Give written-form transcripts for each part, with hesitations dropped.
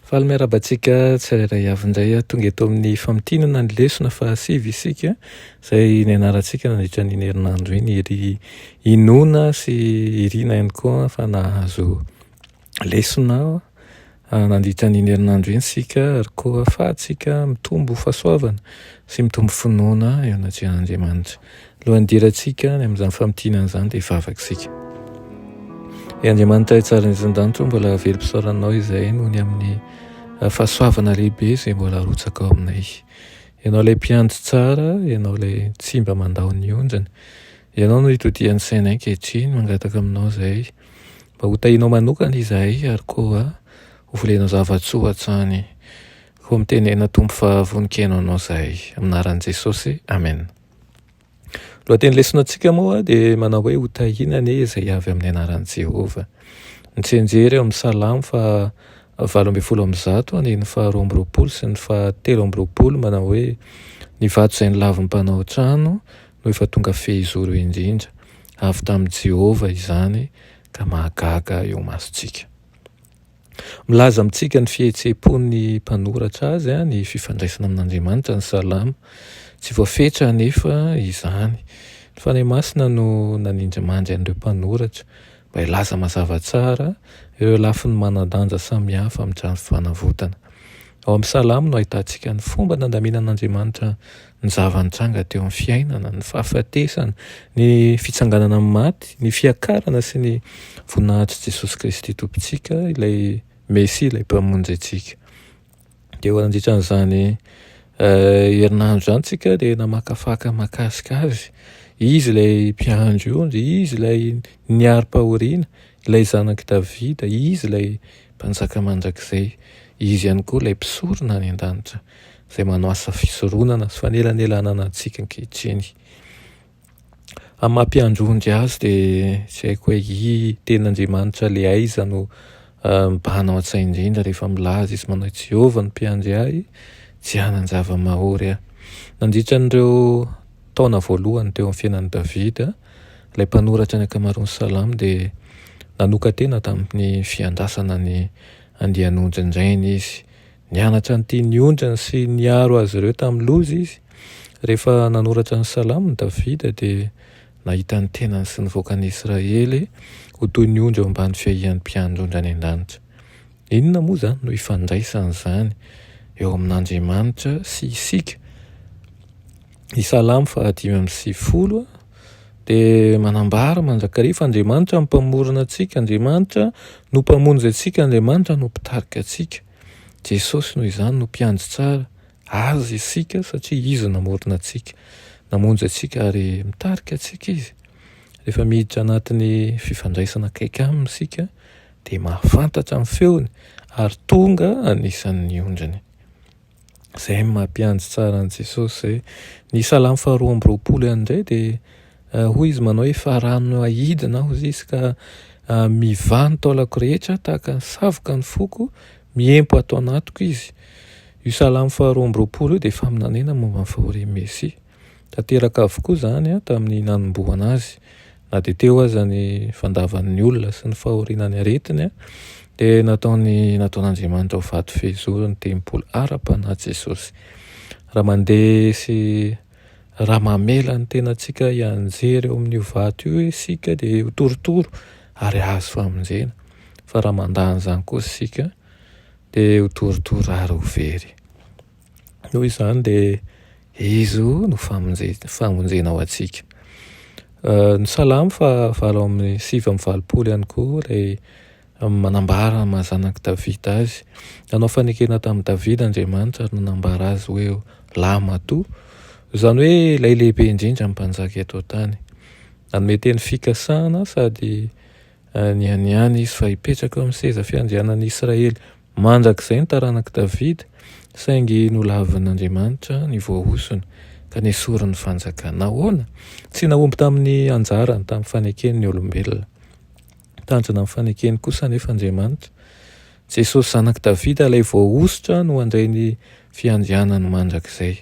Fahalmerabantsika tsirairay avy indray tonga eto amin'ny famtinana ny lesona fahasivy isika izay nianarantsika nandritra n'iny herinandro iny ery inona sy irina ihany koa fa nahazo lesona nandritra n'iny herinandro iny sika ary koa ahafahantsika mitombo fahasoavana sy mitombo finoana eo anatrian'Andriamanitra. Alohan'ny dirantsika ny amin'izany famtinana izany dia vavakisika. Andriamanitra tsara izan-danitro mbola velom-pisaoranao izay noho ny amin'ny fahasoavana lehibe izay mbola arotsaka ao aminay. Ianao ilay mpiandry tsara, ianao ilay tsy mba mandao ny onjany, ianao no hitodian'ny sainay ankehitriny mangataka aminao izay mba hotahinao manokana izahay ary koa hovolenao zava-tsoa any koa mitenena tompo voninkaina anao izahay aminaran'i Jesosy. Amen. Lohateny lesonantsika moa dia manao hoe hotahinana izay avy amin'ny anaran'i Jehovah. Nitsenjery eo amin'ny Salamo fa 8:100 ny 2:20 sy ny 7:20 manao hoe ny vato izay nilavy ny mpanao trano no efa tonga fehizoro indrindra, avy tamin'i Jehovah izany ka mahagaga eo masontsika. Milaza amintsika ny fihetseham-pon'ny mpanoratra azy ny fifandraisana amin'Andriamanitra ny Salamo. Tsy voafetra anefa izany. Ny fanahy masina no nanindrimandry an'ireo mpanoratra mba hilaza mazava tsara ireo lafiny manan-danja samihafa amin'ny fanavotana. Ao amin'ny Salamo no ahitantsika ny fomba nandaminan'Andriamanitra ny zava-nitranga teo amin'ny fiainana, ny fahafatesana, ny fitsanganana amin'ny maty, ny fiakarana sy ny voninahitry Jesosy Kristy tompontsika, ilay Mesia, ilay mpamonjy antsika. Dia eo andritran'izany herinandro izany tsika dia namakafaka mahakasika azy. Izy ilay mpiandry ondry, izy ilay niarim-pahoriana, ilay zanaky Davida, izy ilay mpanjaka mandrakizay, izy ihany koa ilay mpisorona any an-danitra izay manao asa fisoronana sy fanelanelana antsika ankehitriny. Amin'ny mampiandry ondry azy dia tsy haiko hoe ten'Andriamanitra ilay aiza no mibahana ao an-tsaina indrindra rehefa milaza izy manao Jehovah ny mpiandry ahy, tsy hanan-java-mahory aho. Nandritra an'ireo taona voalohany teo amin'ny fiainan'i Davida, ilay mpanoratra ny ankamaroan'ny Salamo dia nanokantena tamin'ny fiandrasana ny andian'ondry indrainy izy. Nianatra ny tiany ondrany sy niaro azy ireo tamin'ny loza izy. Rehefa nanoratra ny Salamo ny Davida dia nahita ny tenany sy ny voakan'i Israely ho toy ny ondry eo ambany fiahian'ny mpiandry ondry any an-danitra. Inona moa izany no ifandraisana izany eo amin'Andriamanitra sy isika? Ny Salamo 5:10 dia manambara mandrakariva fa Andriamanitra no mpamorona antsika, Andriamanitra no mpamonjy antsika, Andriamanitra no mpitarika antsika. Jesosy noho izany no mpiandry tsara azy isika satria izy namorona antsika, namonjy antsika ary mitarika antsika izy. Rehefa miditra anatin'ny fifandraisana akaiky aminy isika dia mahafantatra amin'ny feony ary tonga anisan'ny ondrany. Izay mampiandry tsara an'i Jesosy. Ny Salamo 2:20 indray dia hoy izy manao hoe fa rano ahidina aho izy ka mivano taolako rehetra tahaka ny savoka ny foko, miempo ato anatiko izy. Io Salamo 2:20 io dia faminanena momba ny fahorian'i Mesia. Tanteraka avokoa izany tamin'ny nanombohana azy. Na dia teo aza ny fandavan'ny olona sy ny fahorianany aretiny dia nataon'Andriamanitra ho vato fehizoro ny tempolo ara-panahy Jesosy. Raha mandeha sy raha mamela ny tenantsika hianjera eo amin'io vato io isika dia ho torotoro ary azo famonjena. Fa raha mandany izany kosa isika dia ho torotoro ary ho very. Noho izany dia izo no famonjena ao antsika. Ny Salamo 7:20 ihany koa ilay manambara mahazanaky Davida azy. Nanao fanekena tamin'ny Davida Andriamanitra ary nanambara azy hoe lamatoa, izany hoe ilay lehibe indrindra mpanjaka eto tany. Nanome teny fikasana sady nianiany izy fa hipetraka amin'ny seza fiandrianan'i Israely mandrakizay ny taranaky Davida, saingy nolavin'Andriamanitra ny voahosony ka nesoriny fanjakana. Nahoana? Tsy nahomby tamin'ny anjarany tamin'ny faneken'ny olombelona. Tanjona amin'ny fanekeny kosa nefa Andriamanitra. Jesosy zanaky Davida ilay voahosotra no handray ny fiandrianany mandrakizay.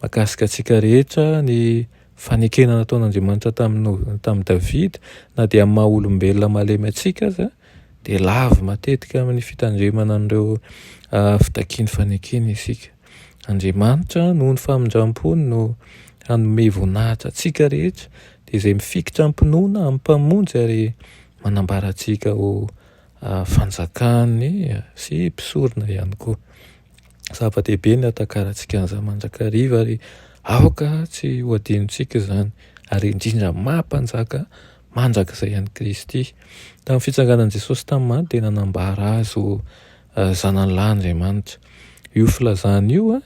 Mahakasika antsika rehetra ny fanekena nataon'Andriamanitra tamin'i Davida na dia amin'ny maha olombelona malemy antsika aza dia lava matetika amin'ny fitandremana an'ireo fitakiany fanekena isika. Andriamanitra noho ny famindram-pony no hanome voninahitra antsika rehetra, dia izay mifikitra ampinoana amin'ny mpamonjy ary manambara antsika ho fanjakany sy mpisorona ihany koa. Zava-dehibe ny hatakarantsika an'izany mandrakariva ary aoka tsy ho adinontsika izany, ary indrindra mampanjaka mandrakizay ihany Kristy. Tamin'ny fitsanganan'i Jesosy tamin'ny dia nanambara azy ho zanany lahy Andriamanitra. Io filazana io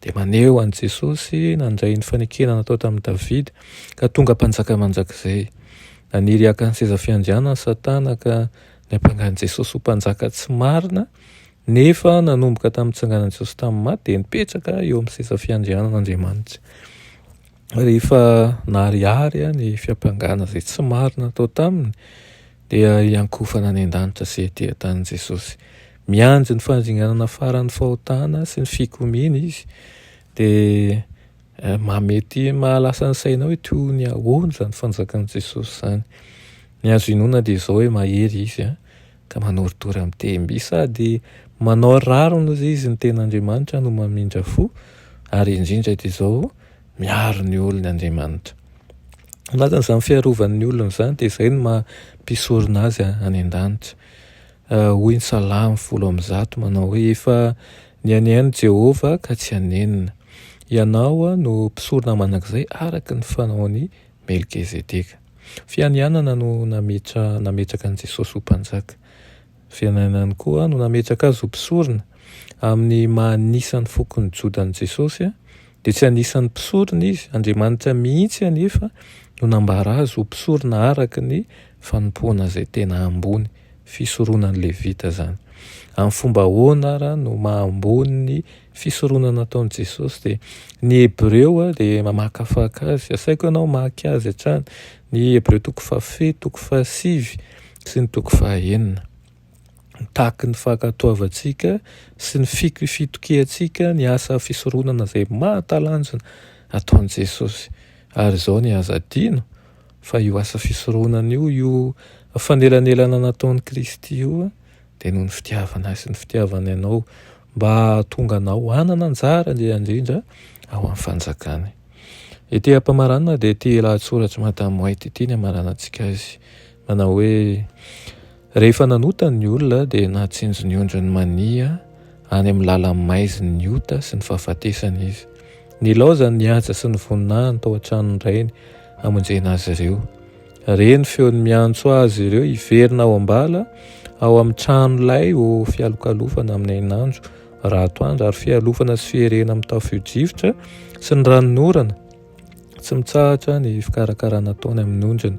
dia maneho an'i Jesosy nandray ny fanekena natao tamin'i Davida ka tonga mpanjaka mandrakizay. Naniry haka ny seza fiandrianana Satana ka nampanganin' Jesosy ho mpanjaka tsy marina, nefa nanomboka tamin'ny fitsanganan'i Jesosy tamin'ny maty dia nipetraka eo amin'ny seza fiandrianan'Andriamanitra. Rehefa narihary ny fiampangana izay tsy marina tao taminy dia iankofana any an-danitra izay tehan-tanin' Jesosy. Mianjy ny fandringanana faran'ny fahotana sy ny fikomiana izy, dia mamety mahalasa ny sainao hoe toy ny ahoana izany fanjakan'i Jesosy izany. Ny azo inoana dia izao hoe mahery izy ka manoritory amin'ny temby, sady manao rarona izy ny ten'Andriamanitra no mamindra fo, ary indrindra dia izao miaro ny olony Andriamanitra. Anatin'izany fiarovan'ny olona izany dia izay no mampisorona azy any an-danitra. Hoy ny Salamo 10:1 manao hoe efa nianiany Jehovah ka tsy hanenina, ianao no mpisorona manakizay araka ny fanaony Melkizedeka. Fianianana no nametraka an'i Jesosy ho mpanjaka. Fianianana koa no nametraka azy ho mpisorona amin'ny mahanisany fokony jodan'i Jesosy, dia tsy anisan'ny mpisorona izy, Andriamanitra mihitsy anefa no nambara azy ho mpisorona araka ny fanompoana izay tena ambony, fisoronan'ny Levita izany. Amin'ny fomba ahoana ara no mahambony ny fisoronana nataon'i Jesosy, dia ny Hebreo dia mamakafaka azy. Asaiko ianao mamaky azy hatrany, ny Hebreo 7:7 sy ny 9. Tahaky ny fankatoavantsika sy ny fitokiantsika ny asa fisoronana izay mahatalanjona ataon'i Jesosy. Ary izao ny azo adino fa io asa fisoronana io fanelanelana nataon'i Kristy io dia noho ny fitiavana sy ny fitiavana ianao mba tonga anao hanana anjara indrindra ao amin'ny fanjakany. Ety am-pamaranana dia ety lahatsoratra Madame White ity ny amaranantsika azy, manao hoe rehefa nanotany ny olona dia natsinjo ny ondrony mania any amin'ny lalan'ny maiziny ny ota sy ny fahafatesana izy. Nilaozany ny haja sy ny voninahiny tao an-tranony rainy hamonjena azy ireo. Reny feony miantso azy ireo hiverina ao ambala ao amin'ny trano lay ho fialokalofana amin'ny ainandro raha atoandro, ary fialofana sy fiherena amin'ny tafio-drivotra sy ny ranonorana. Tsy mitsahatra ny fikarakarana ataony amin'ny ondriny.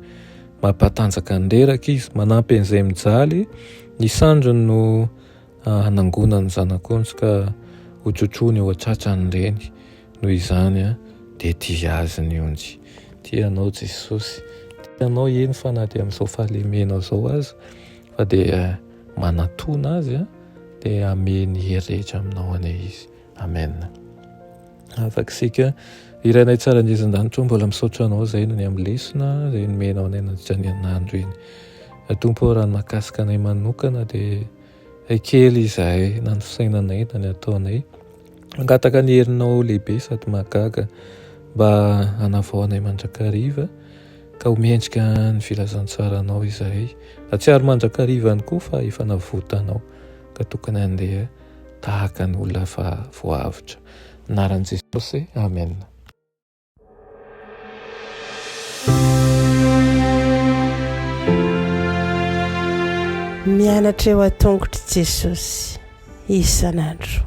Mampatanjaka ny reraka izy, manampy an'izay mijaly, ny sandrony no hanangonany zanak'ondry ka ho trotrony eo an-tratrany reny. Noho izany dia tia azy ny ondry. Tianao Jesosy, tianao eny fa na dia amin'izao fahalemenao izao azy, fa dia manatona azy dia ameny hery rehetra aminao ane izy. Amen. Afakisika iranay tsara indrezan-danitra mbola misaotra anao izay no ny amin'ny lesona izay nomenao anay nandritran'andro iny. Tompo raha mahakasika anay manokana dia kely izahay na ny fisainanay na ny ataonay angataka ny herinao lehibe sady mahagaga mba hanavao anay mandrakariva ka homendrika ny filazantsaranao izahay. Da tsy ary mandrakariva ihany koa fa efa navotanao ka tokony handeha tahaka ny olona fa voavitra. Anaran'i Jesosy, amen. Mianatra eo an-tongotry Jesosy isan'andro.